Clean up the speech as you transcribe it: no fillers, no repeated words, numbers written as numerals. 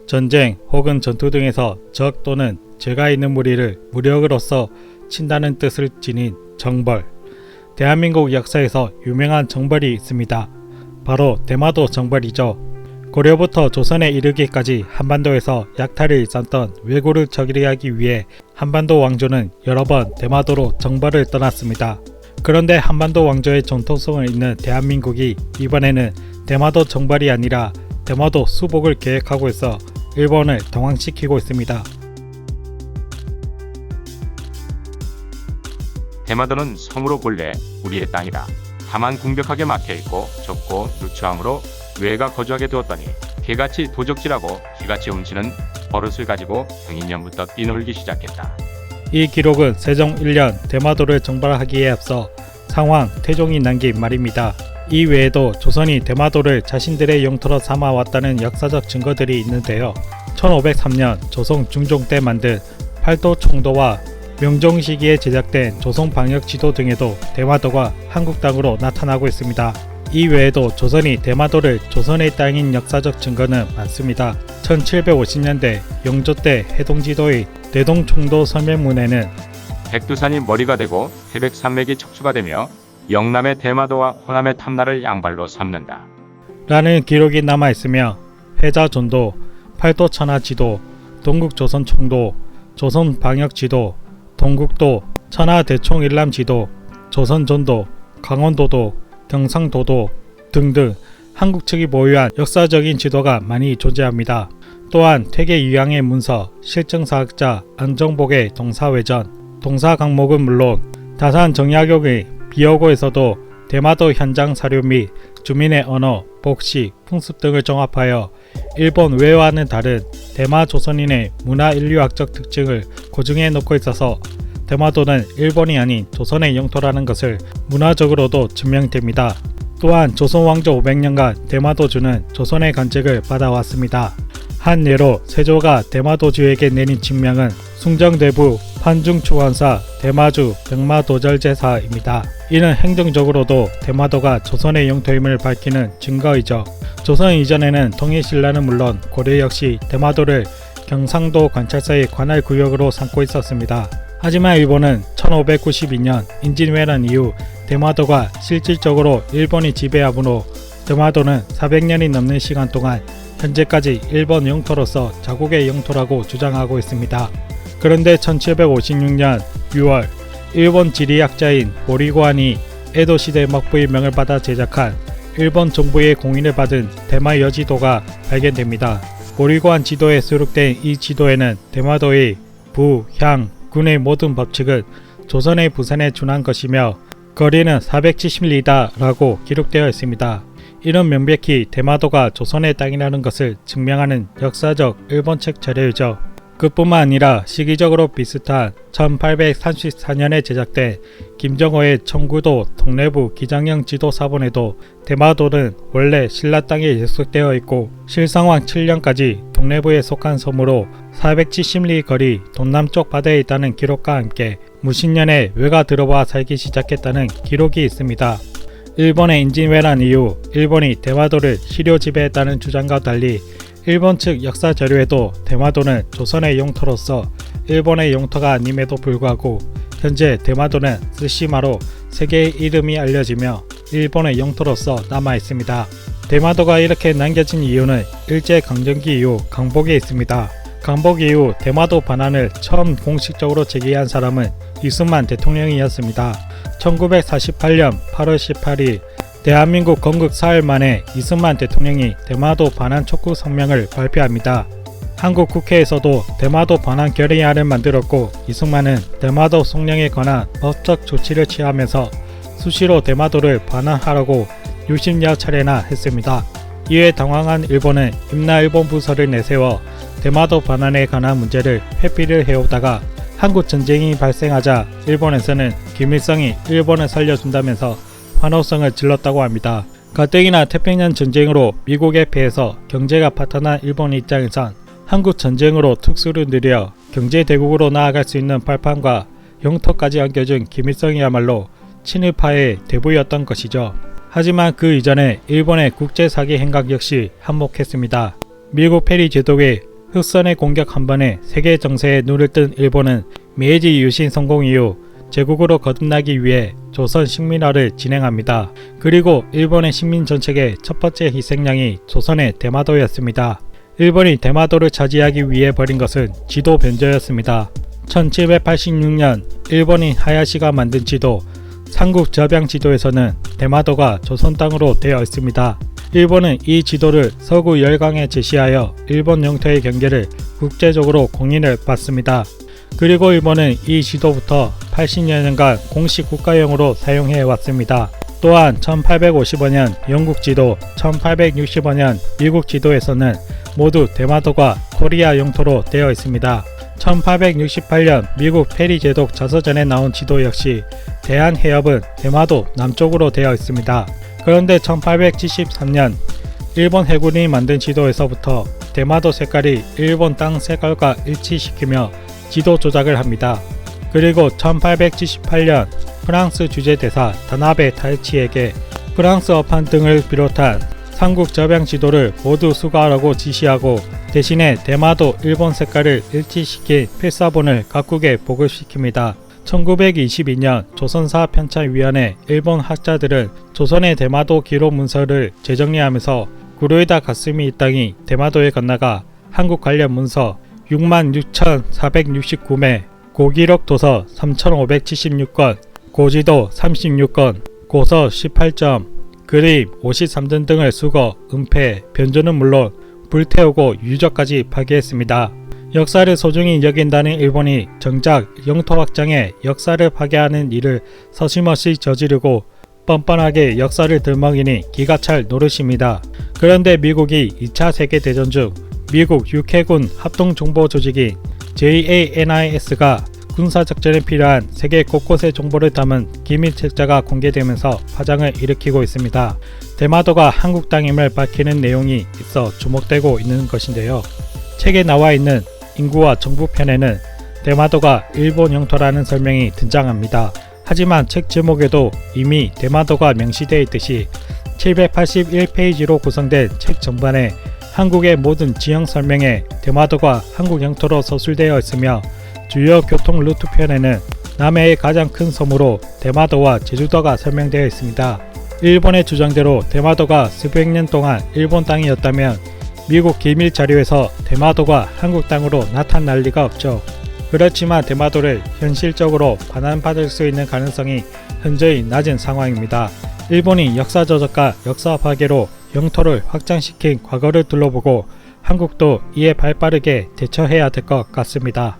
전쟁 혹은 전투 등에서 적 또는 죄가 있는 무리를 무력으로서 친다는 뜻을 지닌 정벌. 대한민국 역사에서 유명한 정벌이 있습니다. 바로 대마도 정벌이죠. 고려부터 조선에 이르기까지 한반도에서 약탈을 일삼던 왜구를 처리하기 위해 한반도 왕조는 여러 번 대마도로 정벌을 떠났습니다. 그런데 한반도 왕조의 정통성을 잇는 대한민국이 이번에는 대마도 정벌이 아니라 대마도 수복을 계획하고 있어 일본을 당황시키고 있습니다. 대마도는 섬으로 본래 우리의 땅이라. 다만 궁벽하게 막혀있고 좁고 누추함으로 왜가 거주하게 되었더니 개같이 도적질하고 쥐같이 훔치는 버릇을 가지고 경인년부터 뛰놀기 시작했다. 이 기록은 세종 1년 대마도를 정벌하기에 앞서 상황 태종이 남긴 말입니다. 이 외에도 조선이 대마도를 자신들의 영토로 삼아왔다는 역사적 증거들이 있는데요. 1503년 조선 중종 때 만든 팔도 총도와 명종 시기에 제작된 조선 방역 지도 등에도 대마도가 한국 땅으로 나타나고 있습니다. 이 외에도 조선이 대마도를 조선의 땅인 역사적 증거는 많습니다. 1750년대 영조 때 해동지도의 대동총도 서면문에는 백두산이 머리가 되고 태백산맥이 척추가 되며 영남의 대마도와 호남의 탐나를 양발로 삼는다 라는 기록이 남아있으며 회자존도, 팔도천하지도, 동국조선총도, 조선방역지도, 동국도, 천하대총일람지도, 조선전도, 강원도도, 경상도도 등등 한국 측이 보유한 역사적인 지도가 많이 존재합니다. 또한 퇴계 유양의 문서, 실증사학자 안정복의 동사외전, 동사강목은 물론 다산 정약용의 비어고에서도 대마도 현장 사료 및 주민의 언어, 복식, 풍습 등을 종합하여 일본 외와는 다른 대마 조선인의 문화 인류학적 특징을 고증해 놓고 있어서 대마도는 일본이 아닌 조선의 영토라는 것을 문화적으로도 증명됩니다. 또한 조선 왕조 500년간 대마도주는 조선의 간직을 받아왔습니다. 한 예로 세조가 대마도주에게 내린 칙명은 숭정대부 판중추원사 대마주 병마도절제사입니다. 이는 행정적으로도 대마도가 조선의 영토임을 밝히는 증거이죠. 조선 이전에는 통일신라는 물론 고려 역시 대마도를 경상도 관찰사의 관할 구역으로 삼고 있었습니다. 하지만 일본은 1592년 임진왜란 이후 대마도가 실질적으로 일본이 지배함으로 대마도는 400년이 넘는 시간 동안 현재까지 일본 영토로서 자국의 영토라고 주장하고 있습니다. 그런데 1756년 6월 일본 지리학자인 보리고안이 에도시대 막부의 명을 받아 제작한 일본 정부의 공인을 받은 대마 여지도가 발견됩니다. 보리고안 지도에 수록된 이 지도에는 대마도의 부, 향, 군의 모든 법칙은 조선의 부산에 준한 것이며 거리는 470리다 라고 기록되어 있습니다. 이는 명백히 대마도가 조선의 땅이라는 것을 증명하는 역사적 일본책 자료이죠. 그뿐만 아니라 시기적으로 비슷한 1834년에 제작된 김정호의 청구도 동래부 기장령 지도사본에도 대마도는 원래 신라 땅에 예속되어 있고 실성왕 7년까지 동래부에 속한 섬으로 470리 거리 동남쪽 바다에 있다는 기록과 함께 무신년에 왜가 들어와 살기 시작했다는 기록이 있습니다. 일본의 임진왜란 이후 일본이 대마도를 실효 지배했다는 주장과 달리 일본 측 역사 자료에도 대마도는 조선의 영토로서 일본의 영토가 아님에도 불구하고 현재 대마도는 스시마로 세계의 이름이 알려지며 일본의 영토로서 남아있습니다. 대마도가 이렇게 남겨진 이유는 일제강점기 이후 강복에 있습니다. 강복 이후 대마도 반환을 처음 공식적으로 제기한 사람은 이승만 대통령이었습니다. 1948년 8월 18일 대한민국 건국 사흘 만에 이승만 대통령이 대마도 반환 촉구 성명을 발표합니다. 한국 국회에서도 대마도 반환 결의안을 만들었고 이승만은 대마도 성령에 관한 법적 조치를 취하면서 수시로 대마도를 반환하라고 60여 차례나 했습니다. 이에 당황한 일본은 임나일본 부서를 내세워 대마도 반환에 관한 문제를 회피를 해오다가 한국 전쟁이 발생하자 일본에서는 김일성이 일본을 살려준다면서 환호성을 질렀다고 합니다. 가뜩이나 태평양 전쟁으로 미국에 패해서 경제가 파탄한 일본 입장에선 한국 전쟁으로 특수를 누려 경제대국으로 나아갈 수 있는 발판과 영토까지 안겨준 김일성이야말로 친일파의 대부였던 것이죠. 하지만 그 이전에 일본의 국제사기 행각 역시 한몫했습니다. 미국 페리 제독의 흑선의 공격 한 번에 세계 정세에 눈을 뜬 일본은 메이지 유신 성공 이후 제국으로 거듭나기 위해 조선 식민화를 진행합니다. 그리고 일본의 식민 전책의 첫 번째 희생양이 조선의 대마도였습니다. 일본이 대마도를 차지하기 위해 벌인 것은 지도 변조였습니다. 1786년 일본인 하야시가 만든 지도 삼국접양 지도에서는 대마도가 조선 땅으로 되어 있습니다. 일본은 이 지도를 서구 열강에 제시하여 일본 영토의 경계를 국제적으로 공인을 받습니다. 그리고 일본은 이 지도부터 80여 년간 공식 국가용으로 사용해 왔습니다. 또한 1855년 영국 지도, 1865년 미국 지도에서는 모두 대마도가 코리아 영토로 되어 있습니다. 1868년 미국 페리 제독 자서전에 나온 지도 역시 대한해협은 대마도 남쪽으로 되어 있습니다. 그런데 1873년 일본 해군이 만든 지도에서부터 대마도 색깔이 일본 땅 색깔과 일치시키며 지도 조작을 합니다. 그리고 1878년 프랑스 주재대사 다나베 타이치에게 프랑스 어판 등을 비롯한 삼국 접양 지도를 모두 수거하라고 지시하고 대신에 대마도 일본 색깔을 일치시킨 필사본을 각국에 보급시킵니다. 1922년 조선사 편찬위원회 일본 학자들은 조선의 대마도 기록 문서를 재정리하면서 구로에다 가스미 이 땅이 대마도에 건너가 한국 관련 문서 66,469매, 고기록 도서 3,576건, 고지도 36건, 고서 18점, 그림 53점 등을 수거, 은폐, 변조는 물론 불태우고 유적까지 파괴했습니다. 역사를 소중히 여긴다는 일본이 정작 영토 확장에 역사를 파괴하는 일을 서슴없이 저지르고 뻔뻔하게 역사를 들먹이니 기가 찰 노릇입니다. 그런데 미국이 2차 세계대전 중 미국 육해군 합동정보조직인 JANIS가 군사작전에 필요한 세계 곳곳의 정보를 담은 기밀책자가 공개되면서 파장을 일으키고 있습니다. 대마도가 한국 땅임을 밝히는 내용이 있어 주목되고 있는 것인데요. 책에 나와 있는 인구와 정부 편에는 대마도가 일본 영토라는 설명이 등장합니다. 하지만 책 제목에도 이미 대마도가 명시되어 있듯이 781페이지로 구성된 책 전반에 한국의 모든 지형 설명에 대마도가 한국 영토로 서술되어 있으며 주요 교통 루트 편에는 남해의 가장 큰 섬으로 대마도와 제주도가 설명되어 있습니다. 일본의 주장대로 대마도가 수백 년 동안 일본 땅이었다면 미국 기밀 자료에서 대마도가 한국 땅으로 나타날 리가 없죠. 그렇지만 대마도를 현실적으로 반환받을 수 있는 가능성이 현저히 낮은 상황입니다. 일본이 역사 저작과 역사 파괴로 영토를 확장시킨 과거를 둘러보고 한국도 이에 발빠르게 대처해야 될 것 같습니다.